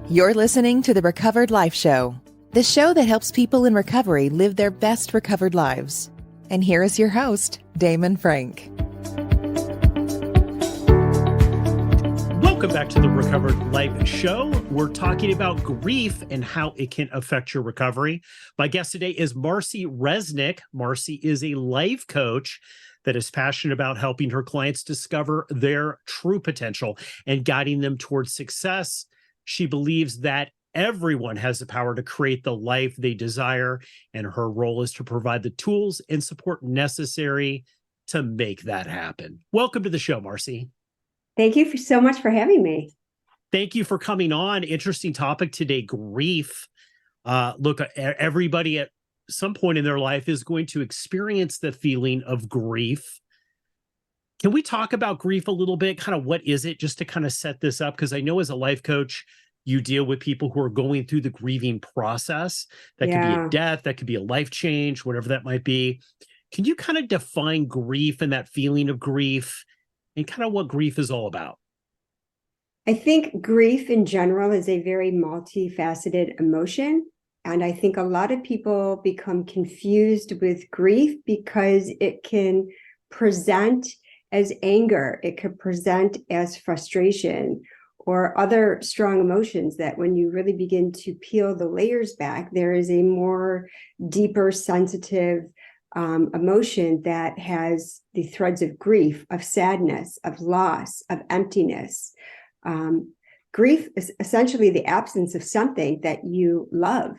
You're listening to the Recovered Life Show, the show that helps people in recovery live their best recovered lives. And here is your host, Damon Frank. Welcome back to the Recovered Life Show. We're talking about grief and how it can affect your recovery. My guest today is Marcie Reznik. Marcie is a life coach that is passionate about helping her clients discover their true potential and guiding them towards success. She believes that everyone has the power to create the life they desire, and her role is to provide the tools and support necessary to make that happen. Welcome to the show, Marcie. Thank you so much for having me. Thank you for coming on. Interesting topic today, grief. Look, everybody at some point in their life is going to experience the feeling of grief. Can we talk about grief a little bit? Kind of what is it, just to kind of set this up? Because I know as a life coach, you deal with people who are going through the grieving process. That could be a death, that could be a life change, whatever that might be. Can you kind of define grief and that feeling of grief and kind of what grief is all about? I think grief in general is a very multifaceted emotion. And I think a lot of people become confused with grief because it can present as anger, it could present as frustration or other strong emotions that when you really begin to peel the layers back, there is a more deeper, sensitive emotion that has the threads of grief, of sadness, of loss, of emptiness. Grief is essentially the absence of something that you love.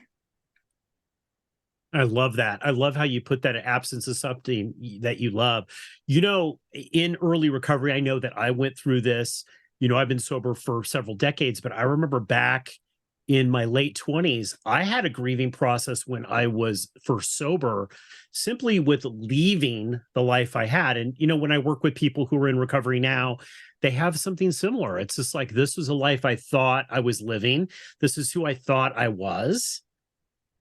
I love that. I love how you put that absence of something that you love. You know, in early recovery, I know that I went through this. You know, I've been sober for several decades, but I remember back in my late 20s, I had a grieving process when I was first sober, simply with leaving the life I had. And, you know, when I work with people who are in recovery now, they have something similar. It's just like, this was a life I thought I was living. This is who I thought I was.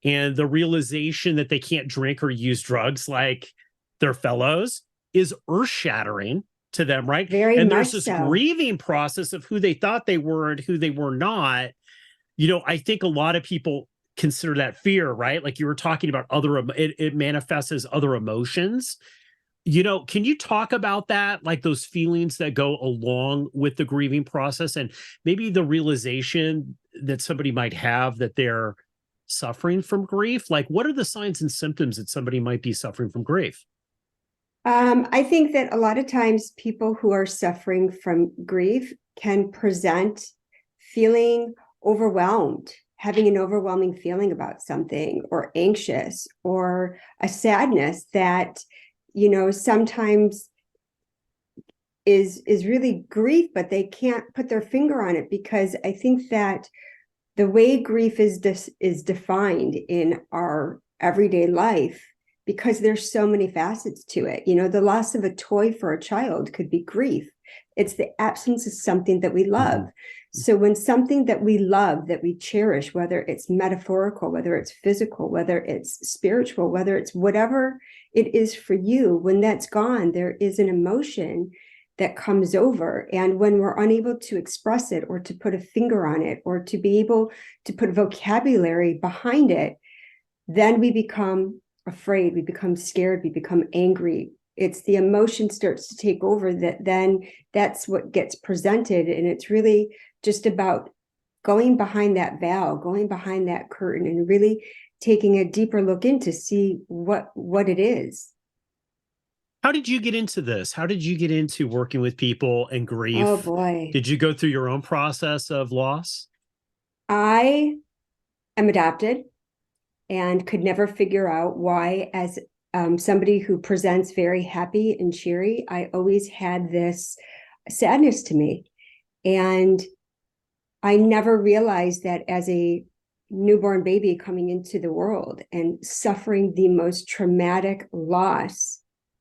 And the realization that they can't drink or use drugs like their fellows is earth-shattering to them, right? Very and much there's this so. grieving process of who they thought they were and who they were not. You know, I think a lot of people consider that fear, right? Like you were talking about it manifests as other emotions. You know, can you talk about that, like those feelings that go along with the grieving process and maybe the realization that somebody might have that they're suffering from grief? Like, what are the signs and symptoms that somebody might be suffering from grief? I think that a lot of times people who are suffering from grief can present feeling overwhelmed, having an overwhelming feeling about something, or anxious, or a sadness that, you know, sometimes is really grief, but they can't put their finger on it, because I think that the way grief is defined in our everyday life, because there's so many facets to it. You know, the loss of a toy for a child could be grief. It's the absence of something that we love. Mm-hmm. So when something that we love, that we cherish, whether it's metaphorical, whether it's physical, whether it's spiritual, whether it's whatever it is for you, when that's gone, there is an emotion that comes over. And when we're unable to express it or to put a finger on it or to be able to put vocabulary behind it, then we become afraid, we become scared, we become angry. It's the emotion starts to take over, that then that's what gets presented. And it's really just about going behind that veil, going behind that curtain, and really taking a deeper look in to see what it is. How did you get into this? How did you get into working with people and grief? Oh boy. Did you go through your own process of loss? I am adopted and could never figure out why, as somebody who presents very happy and cheery, I always had this sadness to me. And I never realized that as a newborn baby coming into the world and suffering the most traumatic loss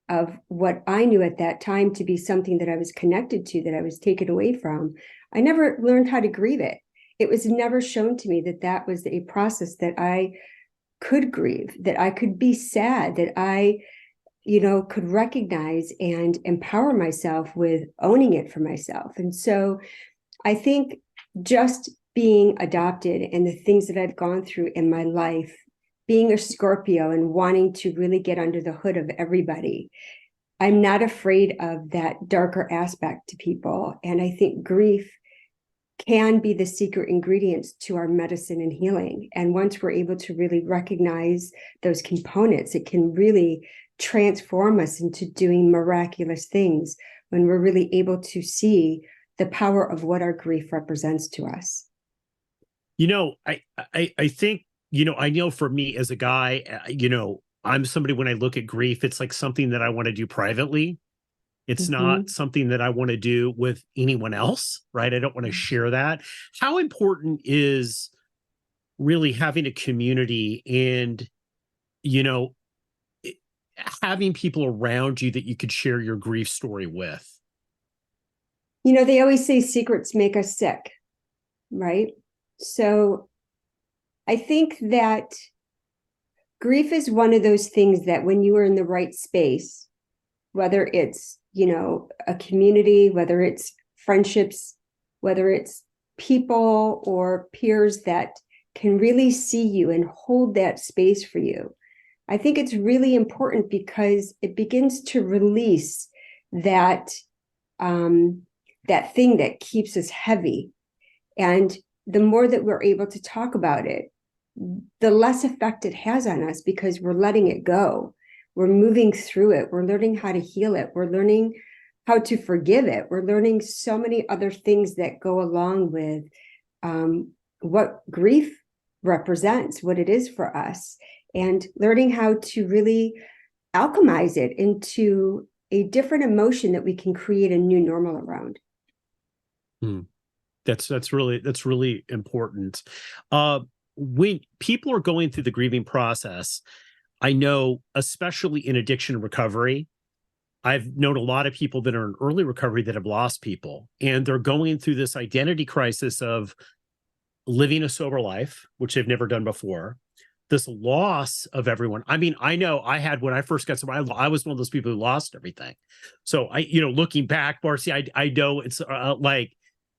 of what I knew at that time to be something that I was connected to, that I was taken away from, I never learned how to grieve it. It was never shown to me that that was a process that I could grieve, that I could be sad, that I, you know, could recognize and empower myself with owning it for myself. And so I think just being adopted and the things that I've gone through in my life, being a Scorpio and wanting to really get under the hood of everybody, I'm not afraid of that darker aspect to people. And I think grief can be the secret ingredients to our medicine and healing. And once we're able to really recognize those components, it can really transform us into doing miraculous things when we're really able to see the power of what our grief represents to us. I think, I know for me as a guy, I'm somebody, when I look at grief, it's like something that I want to do privately. It's not something that I want to do with anyone else, right? I don't want to share that. How important is really having a community and, having people around you that you could share your grief story with? They always say secrets make us sick, right? So I think that grief is one of those things that when you are in the right space, whether it's, a community, whether it's friendships, whether it's people or peers that can really see you and hold that space for you, I think it's really important because it begins to release that, that thing that keeps us heavy. And the more that we're able to talk about it, the less effect it has on us because we're letting it go. We're moving through it. We're learning how to heal it. We're learning how to forgive it. We're learning so many other things that go along with what grief represents, what it is for us, and learning how to really alchemize it into a different emotion that we can create a new normal around. That's really important. When people are going through the grieving process, I know, especially in addiction recovery, I've known a lot of people that are in early recovery that have lost people, and they're going through this identity crisis of living a sober life, which they've never done before, this loss of everyone. I mean, I know I had, when I first got sober, I was one of those people who lost everything. So looking back, Marcie, I know it's like,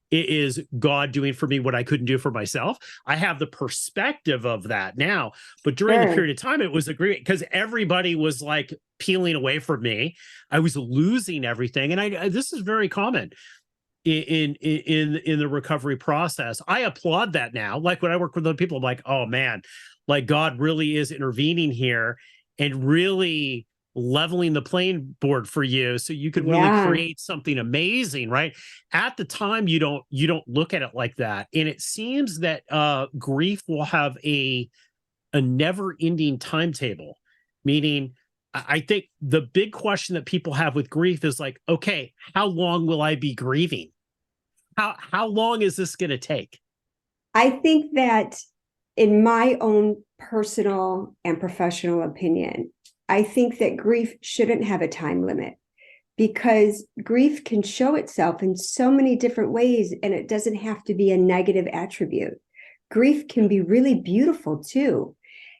it is God doing for me what I couldn't do for myself. I have the perspective of that now, but during the period of time, it was a great, because everybody was like peeling away from me. I was losing everything. And this is very common in the recovery process. I applaud that now. Like when I work with other people, I'm like, oh man, like God really is intervening here and really leveling the playing board for you so you could really create something amazing, right? At the time, you don't look at it like that. And it seems that grief will have a never-ending timetable, meaning I think the big question that people have with grief is like, okay, how long will I be grieving? How long is this going to take? I think that in my own personal and professional opinion, I think that grief shouldn't have a time limit because grief can show itself in so many different ways and it doesn't have to be a negative attribute. Grief can be really beautiful too.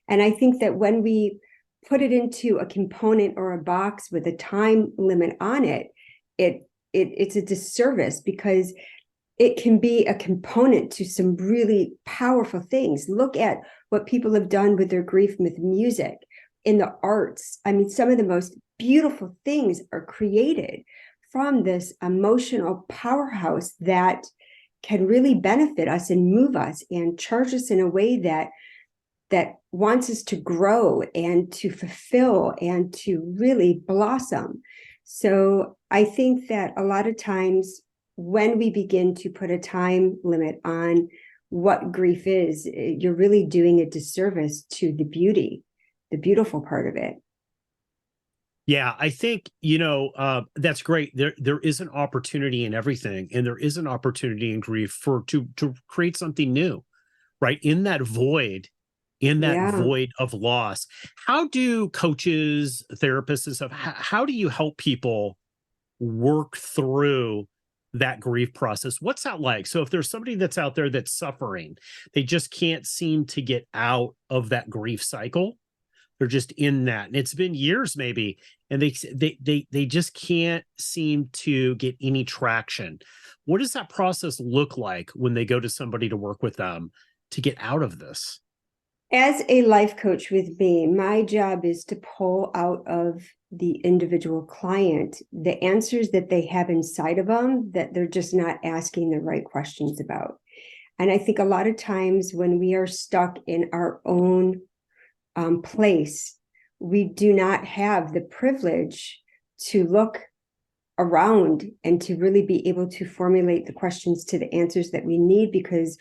And I think that when we put it into a component or a box with a time limit on it, it's a disservice because it can be a component to some really powerful things. Look at what people have done with their grief with music. In the arts, I mean, some of the most beautiful things are created from this emotional powerhouse that can really benefit us and move us and charge us in a way that wants us to grow and to fulfill and to really blossom. So I think that a lot of times when we begin to put a time limit on what grief is, you're really doing a disservice to the beautiful part of it. Yeah, I think, that's great. There is an opportunity in everything, and there is an opportunity in grief to create something new, right? In that void of loss. How do coaches, therapists and stuff, how do you help people work through that grief process? What's that like? So if there's somebody that's out there that's suffering, they just can't seem to get out of that grief cycle, They're just in that. And it's been years maybe, and they just can't seem to get any traction. What does that process look like when they go to somebody to work with them to get out of this? As a life coach with me, my job is to pull out of the individual client the answers that they have inside of them that they're just not asking the right questions about. And I think a lot of times when we are stuck in our own place, we do not have the privilege to look around and to really be able to formulate the questions to the answers that we need, because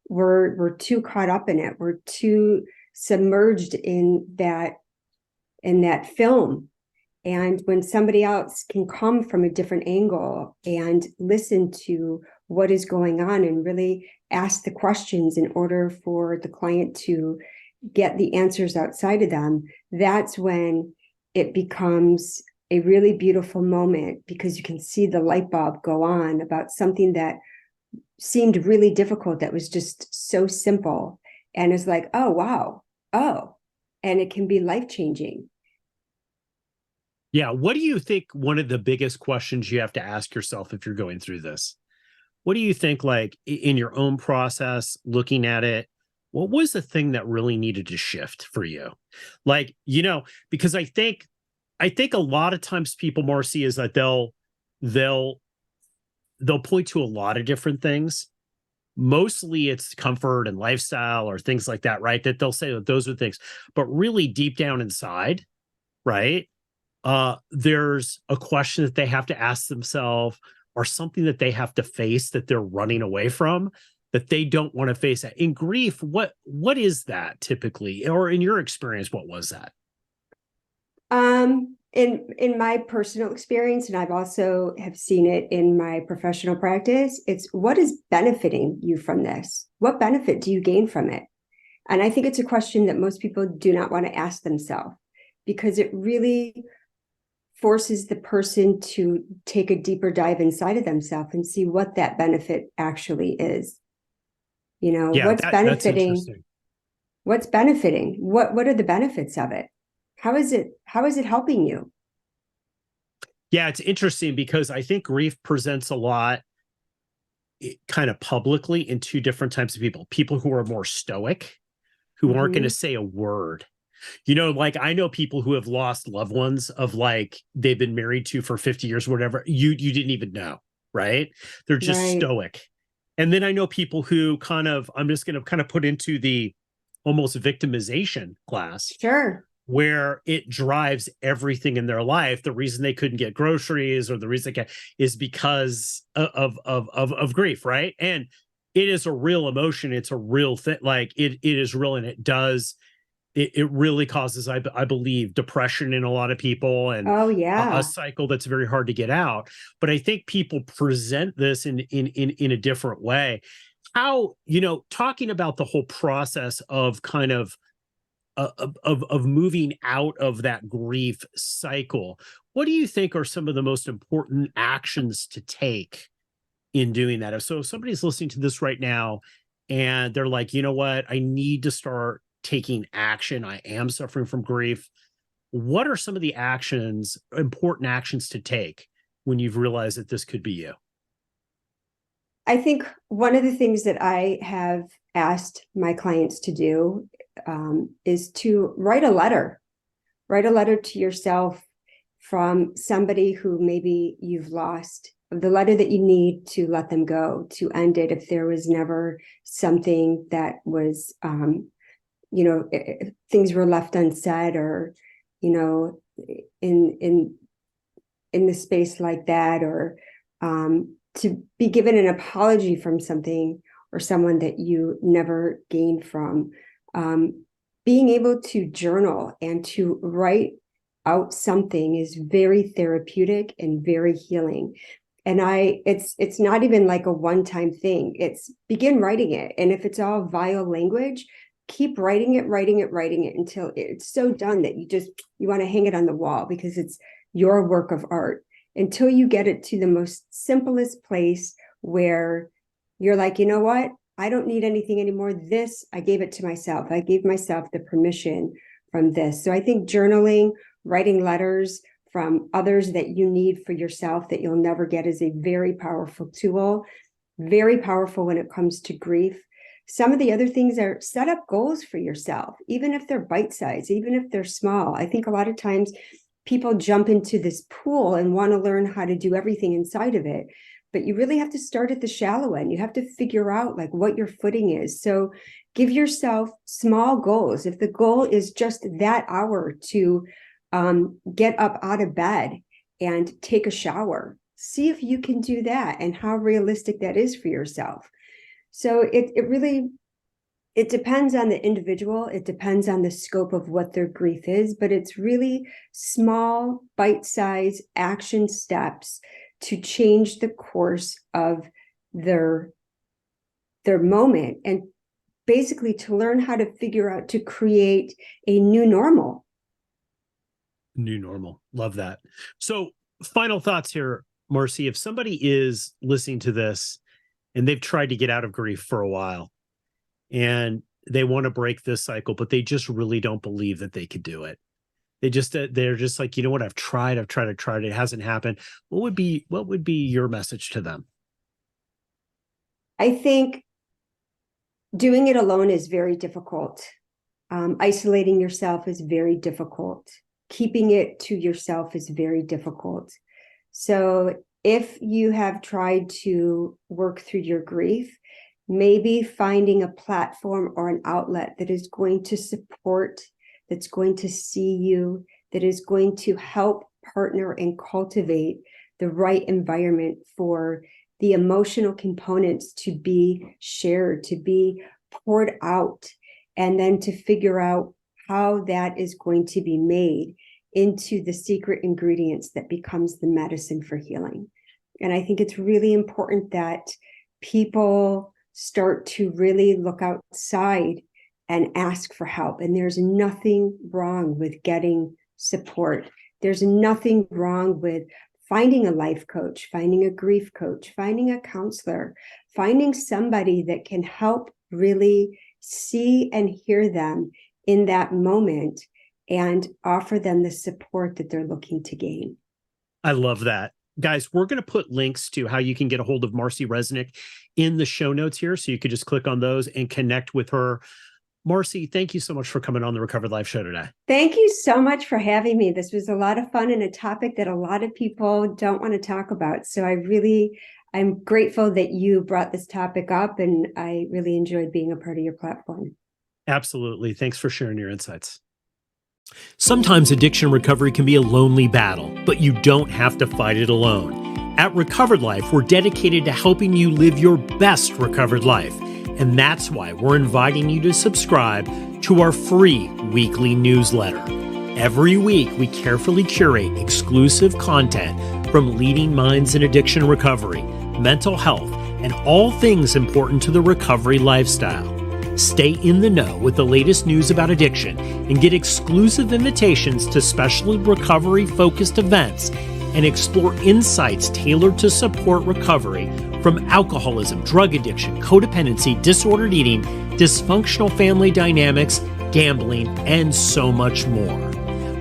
we're too caught up in it. We're too submerged in that film. And when somebody else can come from a different angle and listen to what is going on and really ask the questions in order for the client to get the answers outside of them, that's when it becomes a really beautiful moment, because you can see the light bulb go on about something that seemed really difficult, that was just so simple, and it's like, oh wow, oh, and it can be life-changing. Yeah. What do you think one of the biggest questions you have to ask yourself if you're going through this? What do you think, like in your own process, looking at it, what was the thing that really needed to shift for you? Like, because I think a lot of times people, Marcie, is that they'll point to a lot of different things. Mostly it's comfort and lifestyle or things like that, right? That they'll say that those are things, but really deep down inside, right? There's a question that they have to ask themselves, or something that they have to face that they're running away from, that they don't want to face. That in grief, what is that typically, or in your experience, what was that? In my personal experience, and I've also have seen it in my professional practice, it's what is benefiting you from this? What benefit do you gain from it? And I think it's a question that most people do not want to ask themselves, because it really forces the person to take a deeper dive inside of themselves and see what that benefit actually is. Yeah, What's that's benefiting? interesting. What's benefiting? What are the benefits of it? How is it helping you? Yeah, it's interesting because I think grief presents a lot kind of publicly in two different types of people. People who are more stoic, who aren't going to say a word. Like I know people who have lost loved ones of like they've been married to for 50 years, whatever. You didn't even know, right? They're just Right. stoic. And then I know people who I'm just going to kind of put into the almost victimization class, Sure. where it drives everything in their life. The reason they couldn't get groceries or the reason they is because of grief, right? And it is a real emotion. It's a real thing. Like it is real, and it really causes, I believe, depression in a lot of people, and Oh a yeah. cycle that's very hard to get out. But I think people present this in a different way. How, talking about the whole process of kind of moving out of that grief cycle, what do you think are some of the most important actions to take in doing that? So if somebody's listening to this right now and they're like, you know what, I need to start taking action. I am suffering from grief. What are some of the important actions to take when you've realized that this could be you? I think one of the things that I have asked my clients to do is to write a letter to yourself from somebody who maybe you've lost, the letter that you need to let them go, to end it if there was never something that was, things were left unsaid, or, in the space like that, or to be given an apology from something or someone that you never gained from. Being able to journal and to write out something is very therapeutic and very healing. And it's not even like a one-time thing. It's begin writing it. And if it's all vile language, keep writing it until it's so done that you want to hang it on the wall, because it's your work of art, until you get it to the most simplest place where you're like, you know what? I don't need anything anymore. This, I gave it to myself. I gave myself the permission from this. So I think journaling, writing letters from others that you need for yourself that you'll never get is a very powerful tool, very powerful when it comes to grief. Some of the other things are set up goals for yourself, even if they're bite-sized, even if they're small. I think a lot of times people jump into this pool and want to learn how to do everything inside of it. But you really have to start at the shallow end. You have to figure out like what your footing is. So give yourself small goals. If the goal is just that hour to get up out of bed and take a shower, see if you can do that and how realistic that is for yourself. So it depends on the individual. It depends on the scope of what their grief is, but it's really small, bite-sized action steps to change the course of their moment and basically to learn how to figure out to create a new normal. New normal. Love that. So final thoughts here, Marcie. If somebody is listening to this and they've tried to get out of grief for a while and they want to break this cycle, but they just really don't believe that they could do it. They're just like, you know what? I've tried. It hasn't happened. What would be your message to them? I think doing it alone is very difficult. Isolating yourself is very difficult. Keeping it to yourself is very difficult. So if you have tried to work through your grief, maybe finding a platform or an outlet that is going to support, that's going to see you, that is going to help partner and cultivate the right environment for the emotional components to be shared, to be poured out, and then to figure out how that is going to be made into the secret ingredients that becomes the medicine for healing. And I think it's really important that people start to really look outside and ask for help. And there's nothing wrong with getting support. There's nothing wrong with finding a life coach, finding a grief coach, finding a counselor, finding somebody that can help really see and hear them in that moment and offer them the support that they're looking to gain. I love that. Guys, we're going to put links to how you can get a hold of Marcie Reznik in the show notes here. So you could just click on those and connect with her. Marcie, thank you so much for coming on the Recovered Life Show today. Thank you so much for having me. This was a lot of fun and a topic that a lot of people don't want to talk about. So I'm grateful that you brought this topic up, and I really enjoyed being a part of your platform. Absolutely. Thanks for sharing your insights. Sometimes addiction recovery can be a lonely battle, but you don't have to fight it alone. At Recovered Life, we're dedicated to helping you live your best recovered life. And that's why we're inviting you to subscribe to our free weekly newsletter. Every week, we carefully curate exclusive content from leading minds in addiction recovery, mental health, and all things important to the recovery lifestyle. Stay in the know with the latest news about addiction and get exclusive invitations to special recovery-focused events and explore insights tailored to support recovery from alcoholism, drug addiction, codependency, disordered eating, dysfunctional family dynamics, gambling, and so much more.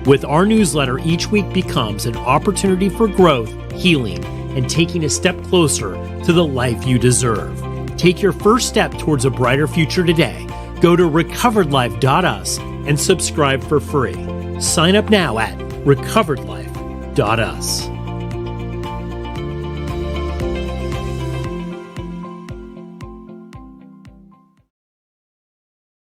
With our newsletter, each week becomes an opportunity for growth, healing, and taking a step closer to the life you deserve. Take your first step towards a brighter future today. Go to recoveredlife.us and subscribe for free. Sign up now at recoveredlife.us.